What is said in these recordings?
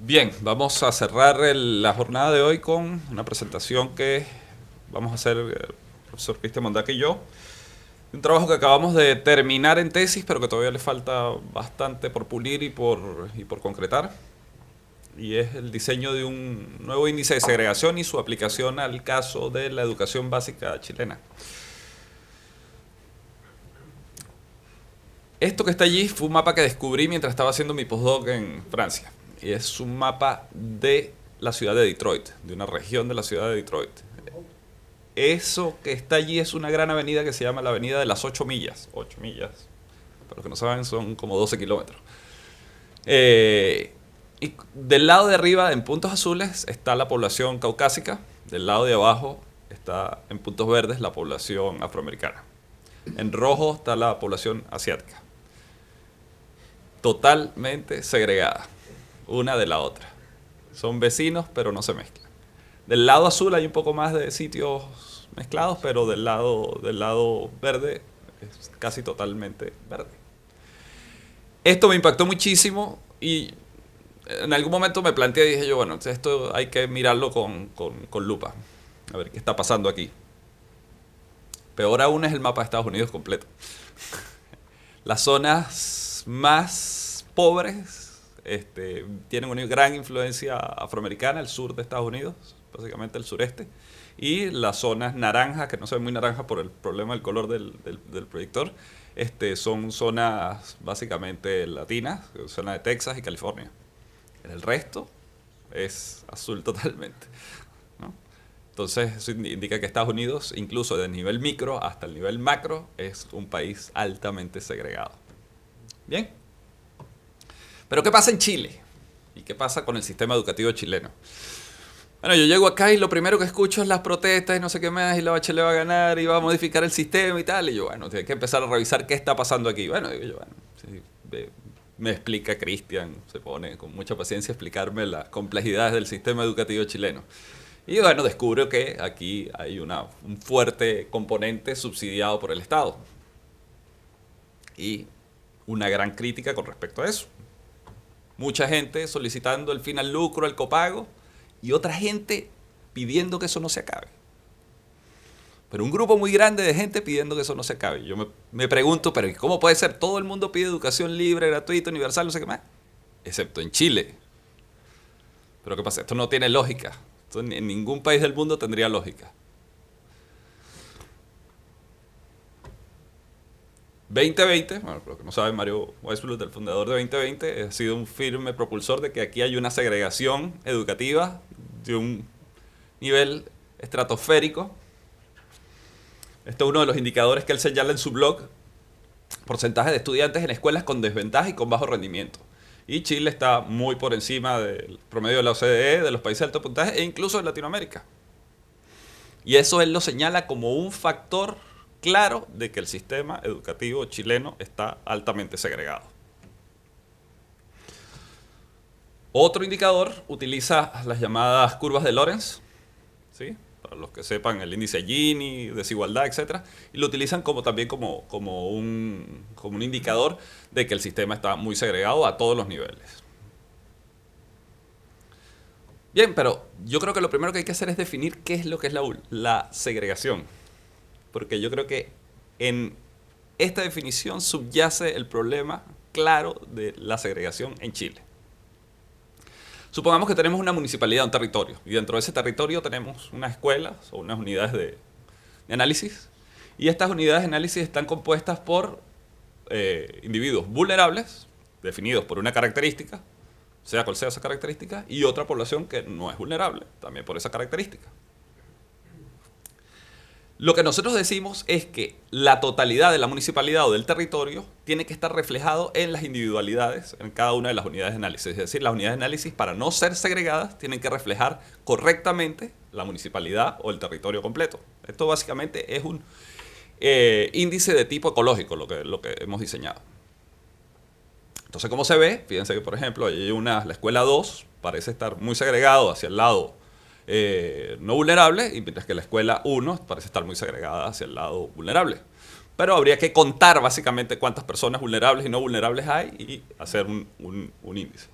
Bien, vamos a cerrar la jornada de hoy con una presentación que vamos a hacer el profesor Cristian Mondaca y yo. Un trabajo que acabamos de terminar en tesis, pero que todavía le falta bastante por pulir y por concretar. Y es el diseño de un nuevo índice de segregación y su aplicación al caso de la educación básica chilena. Esto que está allí fue un mapa que descubrí mientras estaba haciendo mi postdoc en Francia. Y es un mapa de la ciudad de Detroit, de una región de la ciudad de Detroit. Eso que está allí es una gran avenida que se llama la Avenida de las 8 millas. 8 millas, para los que no saben, son como 12 kilómetros. Y del lado de arriba, en puntos azules, está la población caucásica. Del lado de abajo está en puntos verdes la población afroamericana. En rojo está la población asiática. Totalmente segregada, una de la otra. Son vecinos, pero no se mezclan. Del lado azul hay un poco más de sitios mezclados, pero del lado verde es casi totalmente verde. Esto me impactó muchísimo y en algún momento me planteé y dije yo, bueno, esto hay que mirarlo con lupa, a ver qué está pasando aquí. Peor aún es el mapa de Estados Unidos completo. Las zonas más pobres tienen una gran influencia afroamericana, el sur de Estados Unidos, básicamente el sureste, y las zonas naranjas, que no se ven muy naranjas por el problema del color del proyector, son zonas básicamente latinas, zona de Texas y California. El resto es azul totalmente, ¿no? Entonces eso indica que Estados Unidos, incluso de nivel micro hasta el nivel macro, es un país altamente segregado. Bien, pero ¿qué pasa en Chile? ¿Y qué pasa con el sistema educativo chileno? Bueno, yo llego acá y lo primero que escucho es las protestas y no sé qué más, y la Bachelet va a ganar y va a modificar el sistema y tal. Y yo, bueno, hay que empezar a revisar qué está pasando aquí. Bueno, digo yo, bueno, sí, me explica Cristian, se pone con mucha paciencia a explicarme las complejidades del sistema educativo chileno. Y bueno, descubro que aquí hay un fuerte componente subsidiado por el Estado. Y una gran crítica con respecto a eso. Mucha gente solicitando el fin al lucro, el copago, y otra gente pidiendo que eso no se acabe. Pero un grupo muy grande de gente pidiendo que eso no se acabe. Yo me pregunto, pero ¿cómo puede ser? Todo el mundo pide educación libre, gratuita, universal, no sé qué más. Excepto en Chile. Pero ¿qué pasa? Esto no tiene lógica. Esto en ningún país del mundo tendría lógica. 2020, bueno, lo que no sabe Mario Weisbluth, el fundador de 2020, ha sido un firme propulsor de que aquí hay una segregación educativa de un nivel estratosférico. Este es uno de los indicadores que él señala en su blog: porcentaje de estudiantes en escuelas con desventaja y con bajo rendimiento. Y Chile está muy por encima del promedio de la OCDE, de los países de alto puntaje e incluso de Latinoamérica. Y eso él lo señala como un factor claro de que el sistema educativo chileno está altamente segregado. Otro indicador utiliza las llamadas curvas de Lorenz, ¿sí? Para los que sepan el índice Gini, desigualdad, etc. Y lo utilizan también como un indicador de que el sistema está muy segregado a todos los niveles. Bien, pero yo creo que lo primero que hay que hacer es definir qué es lo que es la segregación. Porque yo creo que en esta definición subyace el problema claro de la segregación en Chile. Supongamos que tenemos una municipalidad, un territorio, y dentro de ese territorio tenemos unas escuelas o unas unidades de análisis, y estas unidades de análisis están compuestas por individuos vulnerables, definidos por una característica, sea cual sea esa característica, y otra población que no es vulnerable, también por esa característica. Lo que nosotros decimos es que la totalidad de la municipalidad o del territorio tiene que estar reflejado en las individualidades en cada una de las unidades de análisis. Es decir, las unidades de análisis, para no ser segregadas, tienen que reflejar correctamente la municipalidad o el territorio completo. Esto básicamente es un índice de tipo ecológico, lo que hemos diseñado. Entonces, ¿cómo se ve? Fíjense que, por ejemplo, hay la escuela 2 parece estar muy segregado hacia el lado no vulnerable, y mientras que la escuela 1 parece estar muy segregada hacia el lado vulnerable. Pero habría que contar básicamente cuántas personas vulnerables y no vulnerables hay y hacer un índice.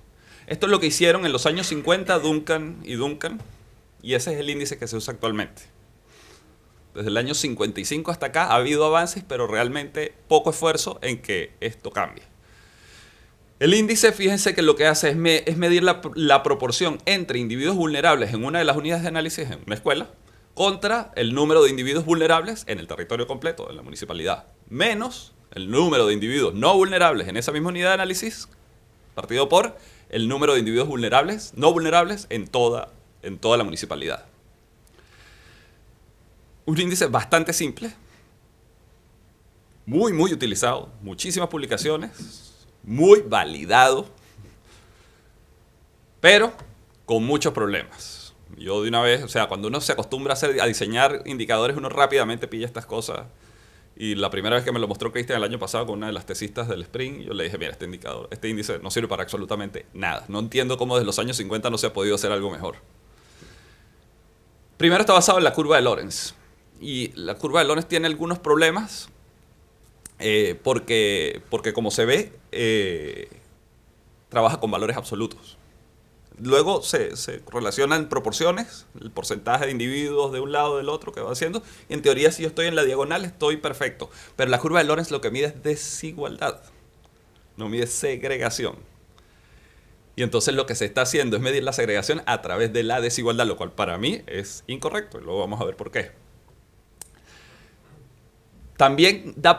Esto es lo que hicieron en los años 50 Duncan, y ese es el índice que se usa actualmente. Desde el año 55 hasta acá ha habido avances, pero realmente poco esfuerzo en que esto cambie. El índice, fíjense que lo que hace es medir la proporción entre individuos vulnerables en una de las unidades de análisis en una escuela contra el número de individuos vulnerables en el territorio completo de la municipalidad, menos el número de individuos no vulnerables en esa misma unidad de análisis, partido por el número de individuos vulnerables, no vulnerables en toda la municipalidad. Un índice bastante simple, muy utilizado, muchísimas publicaciones, muy validado, pero con muchos problemas. Yo de una vez, o sea, cuando uno se acostumbra a diseñar indicadores, uno rápidamente pilla estas cosas. Y la primera vez que me lo mostró Cristian el año pasado con una de las tesistas del Spring, yo le dije, mira, este índice no sirve para absolutamente nada. No entiendo cómo desde los años 50 no se ha podido hacer algo mejor. Primero está basado en la curva de Lorenz. Y la curva de Lorenz tiene algunos problemas porque como se ve, trabaja con valores absolutos. Luego se relacionan proporciones, el porcentaje de individuos de un lado del otro que va haciendo. Y en teoría, si yo estoy en la diagonal, estoy perfecto. Pero la curva de Lorenz lo que mide es desigualdad, no mide segregación. Y entonces lo que se está haciendo es medir la segregación a través de la desigualdad, lo cual para mí es incorrecto. Y luego vamos a ver por qué. También da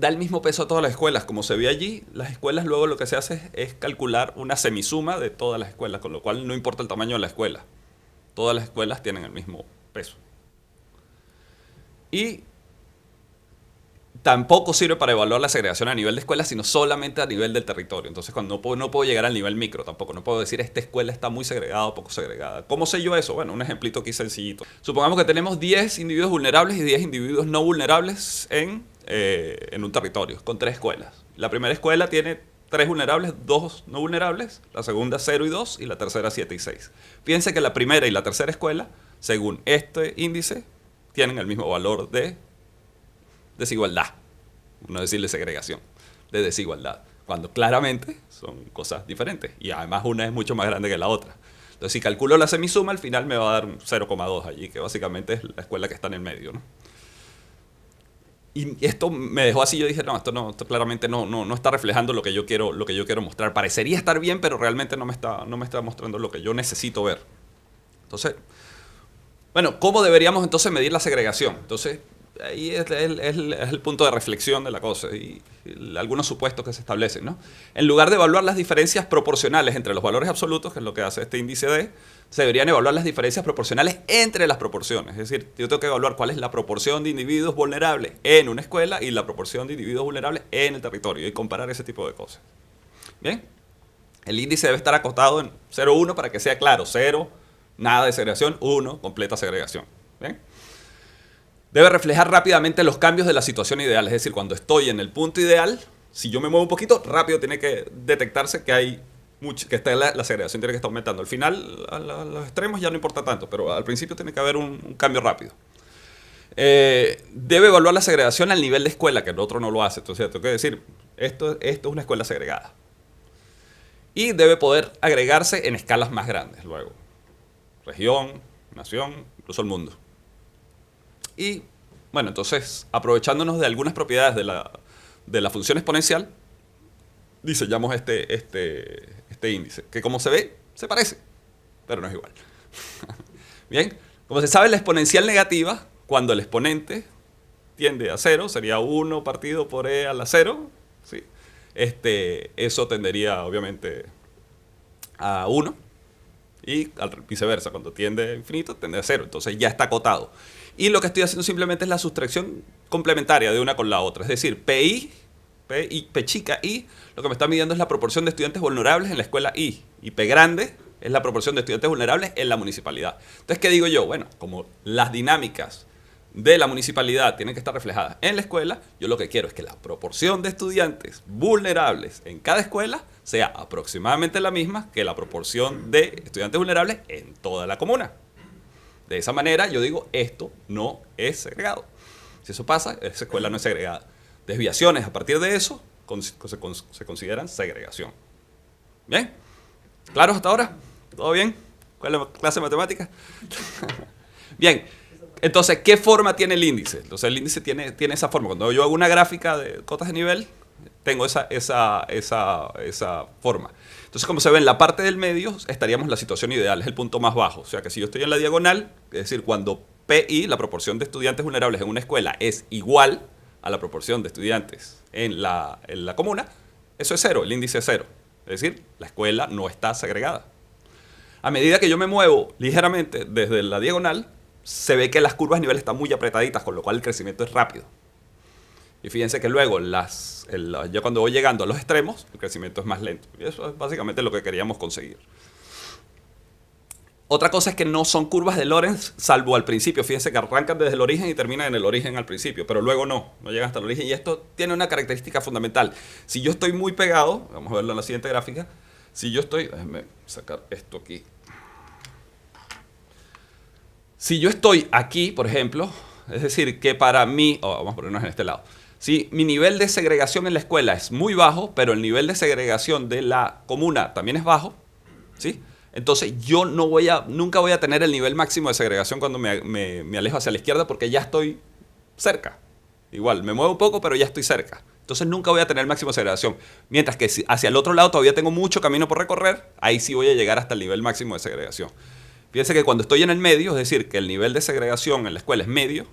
el mismo peso a todas las escuelas. Como se ve allí, las escuelas luego lo que se hace es calcular una semisuma de todas las escuelas, con lo cual no importa el tamaño de la escuela. Todas las escuelas tienen el mismo peso. Y tampoco sirve para evaluar la segregación a nivel de escuela, sino solamente a nivel del territorio. Entonces, cuando no puedo llegar al nivel micro tampoco. No puedo decir, esta escuela está muy segregada o poco segregada. ¿Cómo sé yo eso? Bueno, un ejemplito aquí sencillito. Supongamos que tenemos 10 individuos vulnerables y 10 individuos no vulnerables en un territorio, con 3 escuelas. La primera escuela tiene 3 vulnerables, 2 no vulnerables, la segunda 0 y 2 y la tercera 7 y 6. Fíjense que la primera y la tercera escuela, según este índice, tienen el mismo valor de desigualdad, no decirle segregación, de desigualdad, cuando claramente son cosas diferentes y además una es mucho más grande que la otra. Entonces, si calculo la semisuma, al final me va a dar un 0,2 allí, que básicamente es la escuela que está en el medio, ¿no? Y esto me dejó así, yo dije, no, esto claramente no está reflejando lo que yo quiero mostrar. Parecería estar bien, pero realmente no me está mostrando lo que yo necesito ver. Entonces, bueno, ¿cómo deberíamos entonces medir la segregación? Entonces, ahí es el punto de reflexión de la cosa y algunos supuestos que se establecen, ¿no? En lugar de evaluar las diferencias proporcionales entre los valores absolutos, que es lo que hace este índice D, se deberían evaluar las diferencias proporcionales entre las proporciones. Es decir, yo tengo que evaluar cuál es la proporción de individuos vulnerables en una escuela y la proporción de individuos vulnerables en el territorio y comparar ese tipo de cosas. Bien, el índice debe estar acotado en 0,1 para que sea claro. 0, nada de segregación. 1, completa segregación. Bien. Debe reflejar rápidamente los cambios de la situación ideal. Es decir, cuando estoy en el punto ideal, si yo me muevo un poquito, rápido tiene que detectarse que hay la segregación tiene que estar aumentando. Al final, a los extremos ya no importa tanto, pero al principio tiene que haber un cambio rápido. Debe evaluar la segregación al nivel de escuela, que el otro no lo hace. Entonces, tengo que decir, esto es una escuela segregada. Y debe poder agregarse en escalas más grandes luego. Región, nación, incluso el mundo. Y, bueno, entonces, aprovechándonos de algunas propiedades de la función exponencial, diseñamos este índice, que como se ve, se parece, pero no es igual. Bien, como se sabe, la exponencial negativa, cuando el exponente tiende a 0, sería 1 partido por e a la 0, ¿sí? Eso tendería, obviamente, a 1, y viceversa, cuando tiende a infinito, tiende a 0, entonces ya está acotado. Y lo que estoy haciendo simplemente es la sustracción complementaria de una con la otra. Es decir, P chica I, lo que me está midiendo es la proporción de estudiantes vulnerables en la escuela I. Y P grande es la proporción de estudiantes vulnerables en la municipalidad. Entonces, ¿qué digo yo? Bueno, como las dinámicas de la municipalidad tienen que estar reflejadas en la escuela, yo lo que quiero es que la proporción de estudiantes vulnerables en cada escuela sea aproximadamente la misma que la proporción de estudiantes vulnerables en toda la comuna. De esa manera yo digo, esto no es segregado. Si eso pasa, esa escuela no es segregada. Desviaciones a partir de eso se consideran segregación. ¿Bien? ¿Claro hasta ahora? ¿Todo bien? ¿Cuál es la clase de matemáticas? Bien, entonces, ¿qué forma tiene el índice? Entonces, el índice tiene esa forma. Cuando yo hago una gráfica de cotas de nivel, tengo esa forma. Entonces, como se ve en la parte del medio, estaríamos en la situación ideal, es el punto más bajo. O sea, que si yo estoy en la diagonal, es decir, cuando PI, la proporción de estudiantes vulnerables en una escuela, es igual a la proporción de estudiantes en la comuna, eso es cero, el índice es cero. Es decir, la escuela no está segregada. A medida que yo me muevo ligeramente desde la diagonal, se ve que las curvas de nivel están muy apretaditas, con lo cual el crecimiento es rápido. Y fíjense que luego, yo cuando voy llegando a los extremos, el crecimiento es más lento. Y eso es básicamente lo que queríamos conseguir. Otra cosa es que no son curvas de Lorenz, salvo al principio. Fíjense que arrancan desde el origen y terminan en el origen al principio, pero luego no llegan hasta el origen. Y esto tiene una característica fundamental. Si yo estoy muy pegado, vamos a verlo en la siguiente gráfica, si yo estoy, déjenme sacar esto aquí. Si yo estoy aquí, por ejemplo, es decir, que para mí, vamos a ponernos en este lado, si mi nivel de segregación en la escuela es muy bajo, pero el nivel de segregación de la comuna también es bajo, ¿sí? Entonces yo nunca voy a tener el nivel máximo de segregación cuando me alejo hacia la izquierda porque ya estoy cerca. Igual, me muevo un poco, pero ya estoy cerca. Entonces nunca voy a tener el máximo de segregación. Mientras que si hacia el otro lado todavía tengo mucho camino por recorrer, ahí sí voy a llegar hasta el nivel máximo de segregación. Fíjense que cuando estoy en el medio, es decir, que el nivel de segregación en la escuela es medio,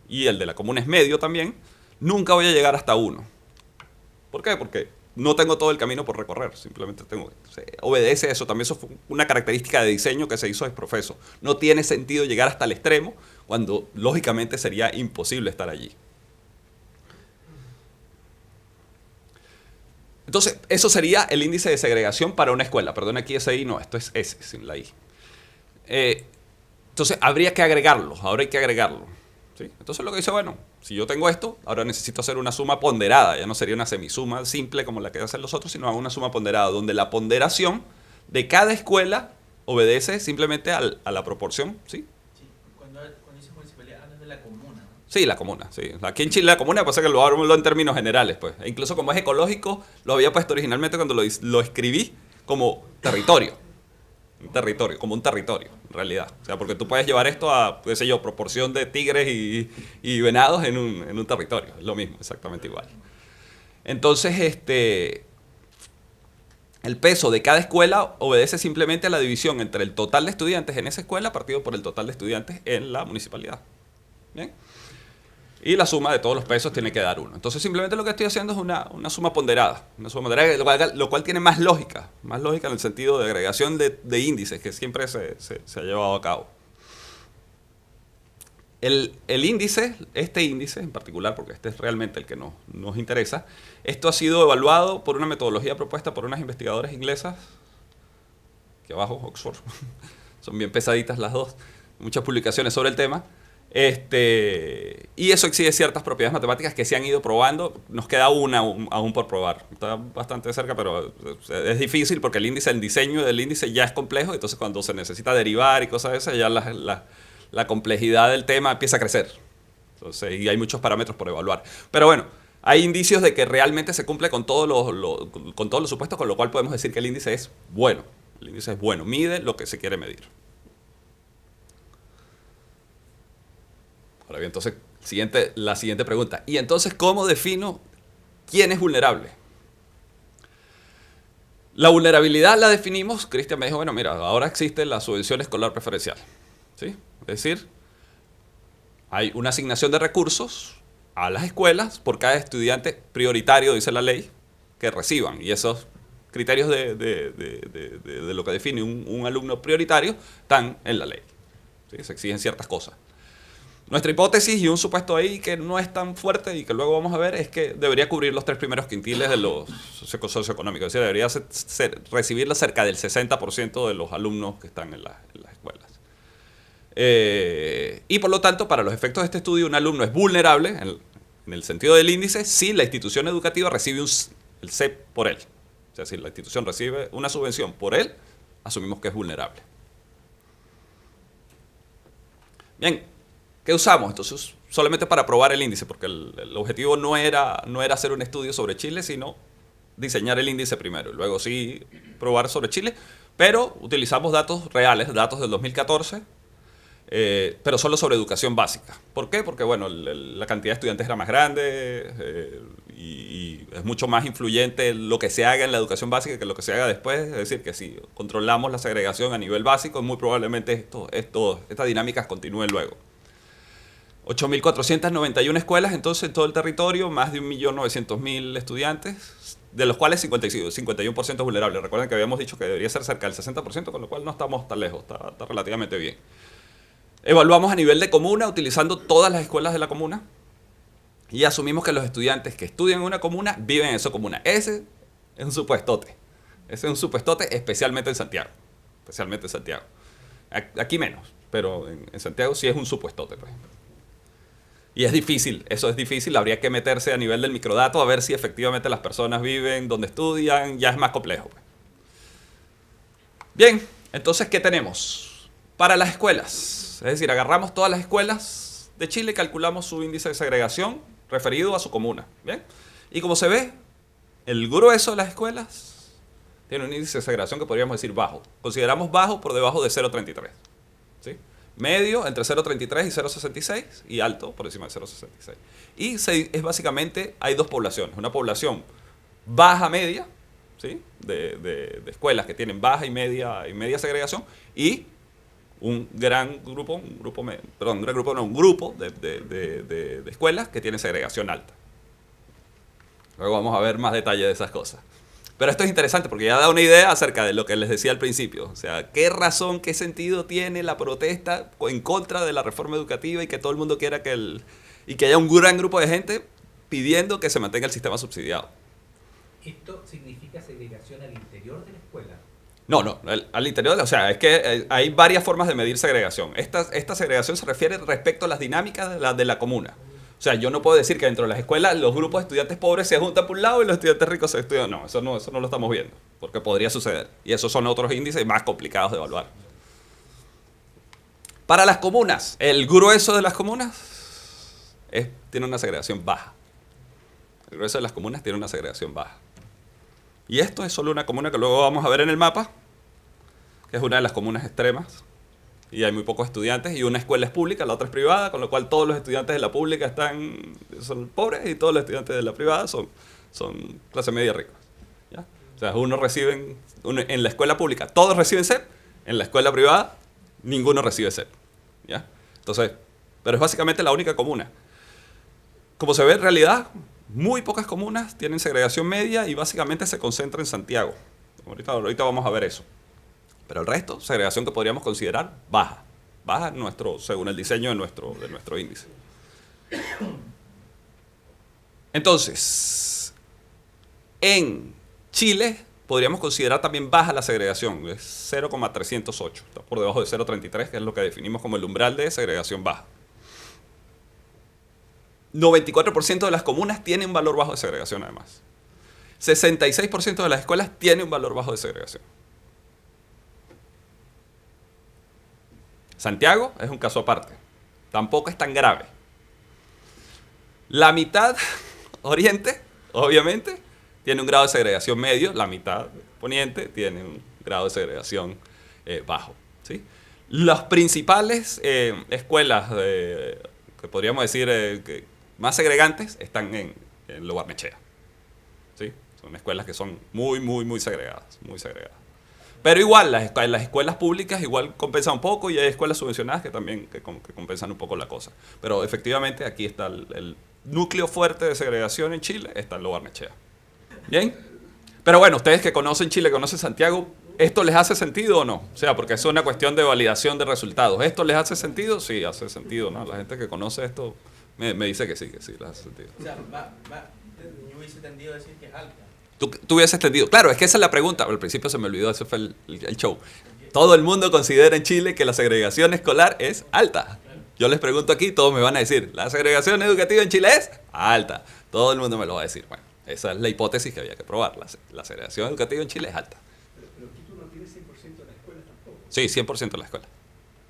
y el de la comuna es medio también, nunca voy a llegar hasta 1. ¿Por qué? Porque no tengo todo el camino por recorrer, simplemente obedece eso. También eso fue una característica de diseño que se hizo exprofeso. No tiene sentido llegar hasta el extremo cuando lógicamente sería imposible estar allí. Entonces, eso sería el índice de segregación para una escuela. Perdón, aquí ese I no, esto es S sin la I. Entonces, habría que agregarlo, ahora hay que agregarlo. ¿Sí? Entonces, lo que dice, bueno, si yo tengo esto, ahora necesito hacer una suma ponderada. Ya no sería una semisuma simple como la que hacen los otros, sino hago una suma ponderada, donde la ponderación de cada escuela obedece simplemente a la proporción. ¿Sí? Sí, cuando dices municipalidad hablas de la comuna, ¿no? Sí, la comuna. Sí. Aquí en Chile la comuna pasa que lo hablo en términos generales. Pues. E incluso como es ecológico, lo había puesto originalmente cuando lo escribí como territorio. Un territorio, como un territorio, en realidad. O sea, porque tú puedes llevar esto a, qué sé yo, proporción de tigres y venados en un territorio. Es lo mismo, exactamente igual. Entonces, el peso de cada escuela obedece simplemente a la división entre el total de estudiantes en esa escuela partido por el total de estudiantes en la municipalidad. ¿Bien? Y la suma de todos los pesos tiene que dar 1. Entonces simplemente lo que estoy haciendo es una suma ponderada. Una suma ponderada, lo cual tiene más lógica en el sentido de agregación de índices que siempre se ha llevado a cabo. El índice, este índice en particular, porque este es realmente el que nos interesa, esto ha sido evaluado por una metodología propuesta por unas investigadoras inglesas, aquí abajo, Oxford, son bien pesaditas las dos, muchas publicaciones sobre el tema. Y eso exige ciertas propiedades matemáticas que se han ido probando. Nos queda una aún por probar. Está bastante cerca, pero es difícil porque el diseño del índice ya es complejo. Entonces, cuando se necesita derivar y cosas de esas, ya la complejidad del tema empieza a crecer. Entonces, y hay muchos parámetros por evaluar. Pero bueno, hay indicios de que realmente se cumple con todos los supuestos, con lo cual podemos decir que el índice es bueno. El índice es bueno, mide lo que se quiere medir. Ahora bien, entonces, la siguiente pregunta. ¿Y entonces cómo defino quién es vulnerable? La vulnerabilidad la definimos, Cristian me dijo, bueno, mira, ahora existe la subvención escolar preferencial. ¿Sí? Es decir, hay una asignación de recursos a las escuelas por cada estudiante prioritario, dice la ley, que reciban. Y esos criterios de lo que define un alumno prioritario están en la ley. ¿Sí? Se exigen ciertas cosas. Nuestra hipótesis y un supuesto ahí que no es tan fuerte y que luego vamos a ver es que debería cubrir los 3 primeros quintiles de los socioeconómicos. Es decir, debería recibirla cerca del 60% de los alumnos que están en las escuelas. Y por lo tanto, para los efectos de este estudio, un alumno es vulnerable, en el sentido del índice, si la institución educativa recibe el CEP por él. O sea, si la institución recibe una subvención por él, asumimos que es vulnerable. Bien. ¿Qué usamos? Entonces, solamente para probar el índice, porque el objetivo no era hacer un estudio sobre Chile, sino diseñar el índice primero y luego sí probar sobre Chile, pero utilizamos datos reales, datos del 2014, pero solo sobre educación básica. ¿Por qué? Porque bueno, la cantidad de estudiantes era más grande y es mucho más influyente lo que se haga en la educación básica que lo que se haga después. Es decir, que si controlamos la segregación a nivel básico, muy probablemente estas dinámicas continúen luego. 8.491 escuelas entonces en todo el territorio, más de 1.900.000 estudiantes, de los cuales 51% vulnerables. Recuerden que habíamos dicho que debería ser cerca del 60%, con lo cual no estamos tan lejos, está relativamente bien. Evaluamos a nivel de comuna utilizando todas las escuelas de la comuna y asumimos que los estudiantes que estudian en una comuna viven en esa comuna. Ese es un supuestote. Ese es un supuestote especialmente en Santiago. Especialmente en Santiago. Aquí menos, pero en Santiago sí es un supuestote, pues. Y es difícil, eso es difícil, habría que meterse a nivel del microdato a ver si efectivamente las personas viven donde estudian, ya es más complejo, pues. Bien, entonces, ¿qué tenemos? Para las escuelas, es decir, agarramos todas las escuelas de Chile y calculamos su índice de segregación referido a su comuna, ¿bien? Y como se ve, el grueso de las escuelas tiene un índice de segregación que podríamos decir bajo. Consideramos bajo por debajo de 0,33, ¿sí? Medio entre 0,33 y 0,66 y alto por encima de 0,66. Y es básicamente, hay dos poblaciones. Una población baja-media, ¿sí? de escuelas que tienen baja y media segregación, y un grupo de escuelas que tienen segregación alta. Luego vamos a ver más detalles de esas cosas. Pero esto es interesante porque ya da una idea acerca de lo que les decía al principio. O sea, qué razón, qué sentido tiene la protesta en contra de la reforma educativa y que todo el mundo quiera y que haya un gran grupo de gente pidiendo que se mantenga el sistema subsidiado. ¿Esto significa segregación al interior de la escuela? No, al interior, o sea, es que hay varias formas de medir segregación. Esta segregación se refiere respecto a las dinámicas de la comuna. O sea, yo no puedo decir que dentro de las escuelas los grupos de estudiantes pobres se juntan por un lado y los estudiantes ricos se estudian. No, eso no lo estamos viendo, porque podría suceder. Y esos son otros índices más complicados de evaluar. Para las comunas, el grueso de las comunas tiene una segregación baja. El grueso de las comunas tiene una segregación baja. Y esto es solo una comuna que luego vamos a ver en el mapa, que es una de las comunas extremas. Y hay muy pocos estudiantes, y una escuela es pública, la otra es privada, con lo cual todos los estudiantes de la pública son pobres y todos los estudiantes de la privada son clase media ricos, ¿ya? O sea, en la escuela pública todos reciben SEP, en la escuela privada ninguno recibe SEP, ¿ya? Entonces, pero es básicamente la única comuna. Como se ve en realidad, muy pocas comunas tienen segregación media y básicamente se concentra en Santiago. Ahorita vamos a ver eso. Pero el resto, segregación que podríamos considerar baja. Baja según el diseño de nuestro índice. Entonces, en Chile podríamos considerar también baja la segregación. Es 0,308. Está por debajo de 0,33, que es lo que definimos como el umbral de segregación baja. 94% de las comunas tienen un valor bajo de segregación además. 66% de las escuelas tienen un valor bajo de segregación. Santiago es un caso aparte. Tampoco es tan grave. La mitad oriente, obviamente, tiene un grado de segregación medio. La mitad poniente tiene un grado de segregación bajo, ¿sí? Las principales escuelas que podríamos decir más segregantes están en Lo Barnechea, ¿sí? Son escuelas que son muy, muy, muy segregadas, muy segregadas. Pero igual, las escuelas públicas igual compensan un poco y hay escuelas subvencionadas que también que compensan un poco la cosa. Pero efectivamente aquí está el núcleo fuerte de segregación en Chile, está en Lo Barnechea. ¿Bien? Pero bueno, ustedes que conocen Chile, conocen Santiago, ¿esto les hace sentido o no? O sea, porque es una cuestión de validación de resultados. ¿Esto les hace sentido? Sí, hace sentido, ¿no? La gente que conoce esto me dice que sí les hace sentido. O sea, yo hubiese tendido a decir que es alta. Tú hubieses entendido. Claro, es que esa es la pregunta. Al principio se me olvidó, ese fue el show. Todo el mundo considera en Chile que la segregación escolar es alta. Yo les pregunto aquí, todos me van a decir, ¿la segregación educativa en Chile es alta? Todo el mundo me lo va a decir. Bueno, esa es la hipótesis que había que probar. La segregación educativa en Chile es alta. Pero aquí tú no tienes 100% de la escuela tampoco. Sí, 100% de la escuela.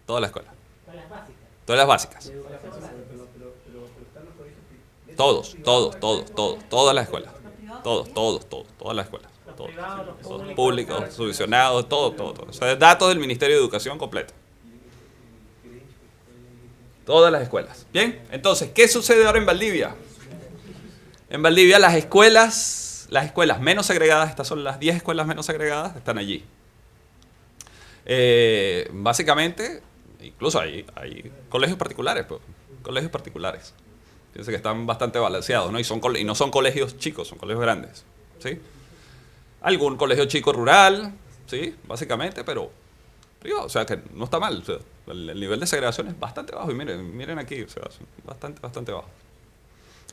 Toda la escuela. Todas las básicas. Todas las básicas. De educación básica. Pero están los colegios privados. Todas las escuelas. todas las escuelas. Todos públicos, subvencionados, todo. O sea, datos del Ministerio de Educación completo. Todas las escuelas. Bien, entonces, ¿qué sucede ahora en Valdivia? En Valdivia las escuelas menos segregadas, estas son las 10 escuelas menos segregadas, están allí. Básicamente, incluso hay colegios particulares, pues, colegios particulares. Fíjense que están bastante balanceados, ¿no? Y no son colegios chicos, son colegios grandes, ¿sí? Algún colegio chico rural, ¿sí? Básicamente, pero privado, o sea, que no está mal. O sea, el nivel de segregación es bastante bajo. Y miren aquí, o sea, bastante bajo.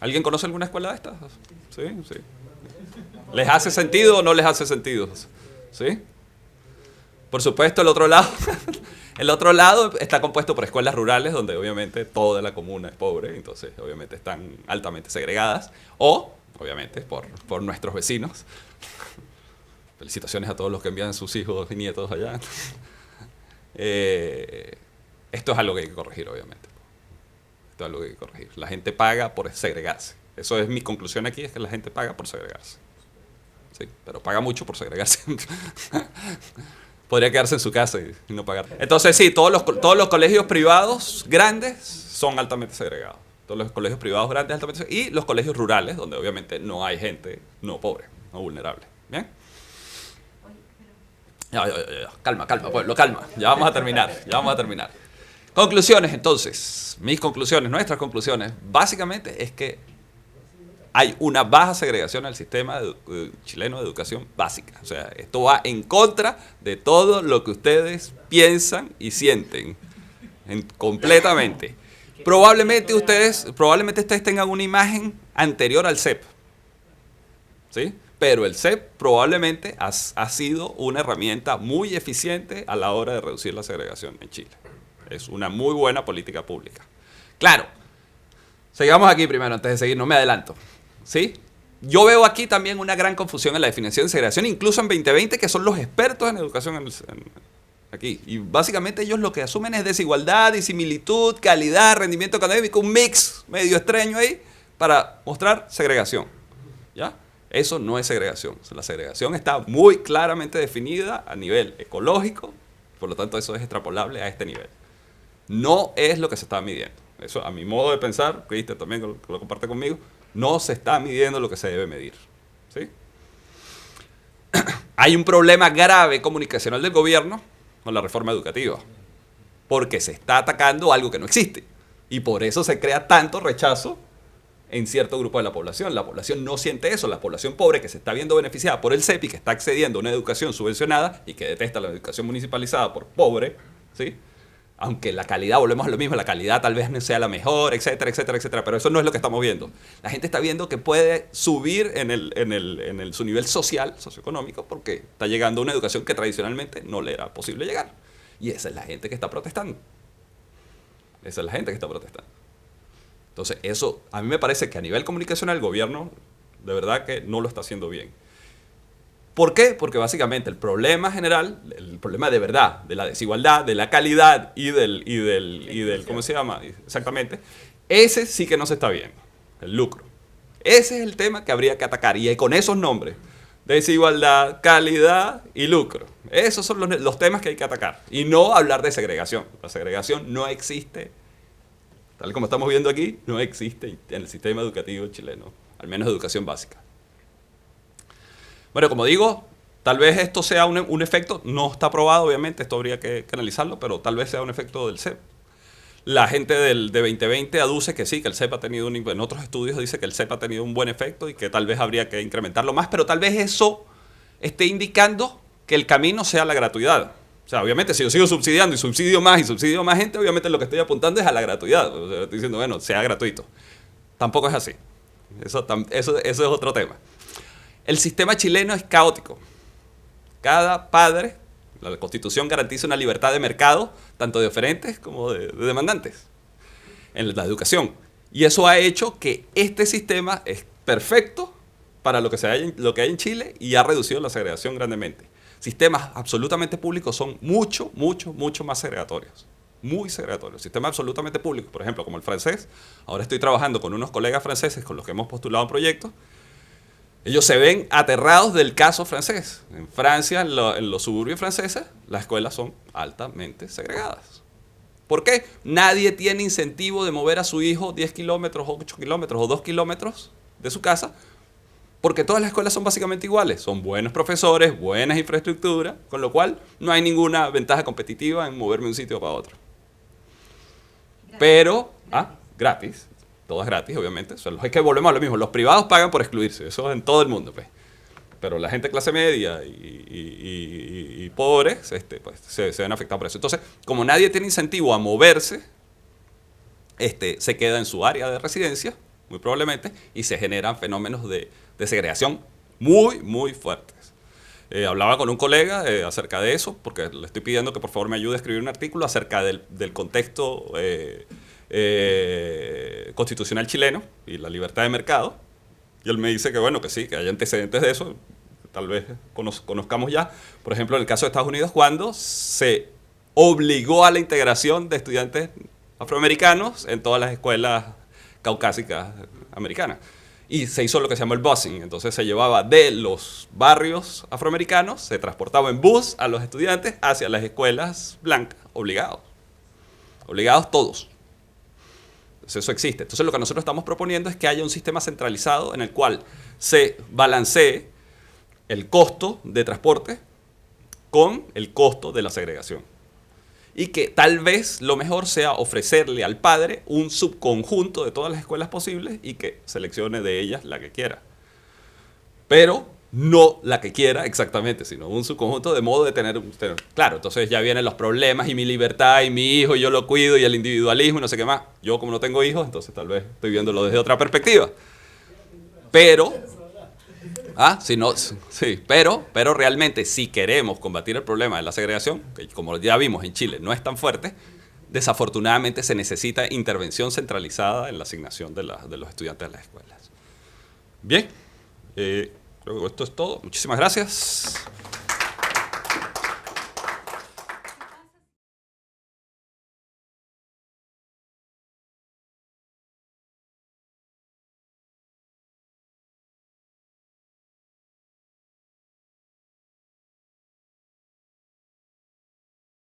¿Alguien conoce alguna escuela de estas? ¿Sí? ¿Les hace sentido o no les hace sentido? ¿Sí? Por supuesto, el otro lado... El otro lado está compuesto por escuelas rurales, donde obviamente toda la comuna es pobre, entonces obviamente están altamente segregadas, o obviamente por nuestros vecinos. Felicitaciones a todos los que envían sus hijos y nietos allá. Esto es algo que hay que corregir, obviamente. Esto es algo que hay que corregir. La gente paga por segregarse. Eso es mi conclusión aquí, es que la gente paga por segregarse. Sí, pero paga mucho por segregarse. Podría quedarse en su casa y no pagar. Entonces sí, todos los colegios privados grandes son altamente segregados. Todos los colegios privados grandes altamente segregados. Y los colegios rurales, donde obviamente no hay gente no pobre, no vulnerable. ¿Bien? Ya. Calma, pueblo, calma. Ya vamos a terminar. Conclusiones, entonces. Nuestras conclusiones, básicamente es que hay una baja segregación en el sistema chileno de educación básica. O sea, esto va en contra de todo lo que ustedes piensan y sienten. Completamente. Probablemente ustedes tengan una imagen anterior al CEP. ¿Sí? Pero el CEP probablemente ha sido una herramienta muy eficiente a la hora de reducir la segregación en Chile. Es una muy buena política pública. Claro, sigamos aquí primero, antes de seguir, no me adelanto. ¿Sí? Yo veo aquí también una gran confusión en la definición de segregación, incluso en 2020, que son los expertos en educación aquí. Y básicamente ellos lo que asumen es desigualdad, disimilitud, calidad, rendimiento académico, un mix medio extraño ahí para mostrar segregación. ¿Ya? Eso no es segregación. La segregación está muy claramente definida a nivel ecológico, por lo tanto eso es extrapolable a este nivel. No es lo que se está midiendo. Eso, a mi modo de pensar, Cristian también lo comparte conmigo, no se está midiendo lo que se debe medir. ¿Sí? Hay un problema grave comunicacional del gobierno con la reforma educativa, porque se está atacando algo que no existe. Y por eso se crea tanto rechazo en cierto grupo de la población. La población no siente eso. La población pobre que se está viendo beneficiada por el CEPI, que está accediendo a una educación subvencionada y que detesta la educación municipalizada por pobre, ¿sí? Aunque la calidad, volvemos a lo mismo, la calidad tal vez no sea la mejor, etcétera, pero eso no es lo que estamos viendo. La gente está viendo que puede subir en su nivel social, socioeconómico, porque está llegando a una educación que tradicionalmente no le era posible llegar. Y esa es la gente que está protestando. Entonces, eso, a mí me parece que a nivel comunicacional el gobierno, de verdad que no lo está haciendo bien. ¿Por qué? Porque básicamente el problema general, el problema de verdad, de la desigualdad, de la calidad y del ¿cómo se llama? Exactamente, ese sí que no se está viendo, el lucro. Ese es el tema que habría que atacar, y con esos nombres, desigualdad, calidad y lucro. Esos son los temas que hay que atacar, y no hablar de segregación. La segregación no existe, tal como estamos viendo aquí, no existe en el sistema educativo chileno, al menos educación básica. Bueno, como digo, tal vez esto sea un efecto, no está probado obviamente, esto habría que analizarlo, pero tal vez sea un efecto del CEP. La gente de 2020 aduce que sí, que el CEP ha tenido en otros estudios dice que el CEP ha tenido un buen efecto y que tal vez habría que incrementarlo más, pero tal vez eso esté indicando que el camino sea la gratuidad. O sea, obviamente si yo sigo subsidiando y subsidio más gente, obviamente lo que estoy apuntando es a la gratuidad. O sea, estoy diciendo, bueno, sea gratuito. Tampoco es así. Eso es otro tema. El sistema chileno es caótico. Cada padre, la Constitución garantiza una libertad de mercado, tanto de oferentes como de demandantes, en la educación. Y eso ha hecho que este sistema es perfecto para lo que hay en Chile y ha reducido la segregación grandemente. Sistemas absolutamente públicos son mucho más segregatorios. Muy segregatorios. Sistemas absolutamente públicos, por ejemplo, como el francés. Ahora estoy trabajando con unos colegas franceses con los que hemos postulado un proyecto. Ellos se ven aterrados del caso francés. En Francia, en los suburbios franceses, las escuelas son altamente segregadas. ¿Por qué? Nadie tiene incentivo de mover a su hijo 10 kilómetros, 8 kilómetros o 2 kilómetros de su casa, porque todas las escuelas son básicamente iguales. Son buenos profesores, buenas infraestructuras, con lo cual no hay ninguna ventaja competitiva en moverme de un sitio para otro. Pero, gratis. Todo es gratis, obviamente. Es que volvemos a lo mismo. Los privados pagan por excluirse. Eso es en todo el mundo, pues. Pero la gente de clase media y pobres pues, se ven afectados por eso. Entonces, como nadie tiene incentivo a moverse, se queda en su área de residencia, muy probablemente, y se generan fenómenos de segregación muy, muy fuertes. Hablaba con un colega acerca de eso, porque le estoy pidiendo que por favor me ayude a escribir un artículo acerca del contexto constitucional chileno y la libertad de mercado. Y él me dice que bueno, que sí, que hay antecedentes de eso, tal vez conozcamos ya. Por ejemplo, en el caso de Estados Unidos, cuando se obligó a la integración de estudiantes afroamericanos en todas las escuelas caucásicas americanas. Y se hizo lo que se llamó el busing. Entonces se llevaba de los barrios afroamericanos, se transportaba en bus a los estudiantes hacia las escuelas blancas, obligados. Obligados todos. Entonces eso existe. Entonces lo que nosotros estamos proponiendo es que haya un sistema centralizado en el cual se balancee el costo de transporte con el costo de la segregación. Y que tal vez lo mejor sea ofrecerle al padre un subconjunto de todas las escuelas posibles y que seleccione de ellas la que quiera. Pero no la que quiera exactamente, sino un subconjunto de modo de tener... Claro, entonces ya vienen los problemas y mi libertad y mi hijo, y yo lo cuido y el individualismo y no sé qué más. Yo como no tengo hijos, entonces tal vez estoy viéndolo desde otra perspectiva. Pero... pero realmente si queremos combatir el problema de la segregación, que como ya vimos en Chile no es tan fuerte, desafortunadamente se necesita intervención centralizada en la asignación de los estudiantes a las escuelas. Bien, creo que esto es todo. Muchísimas gracias.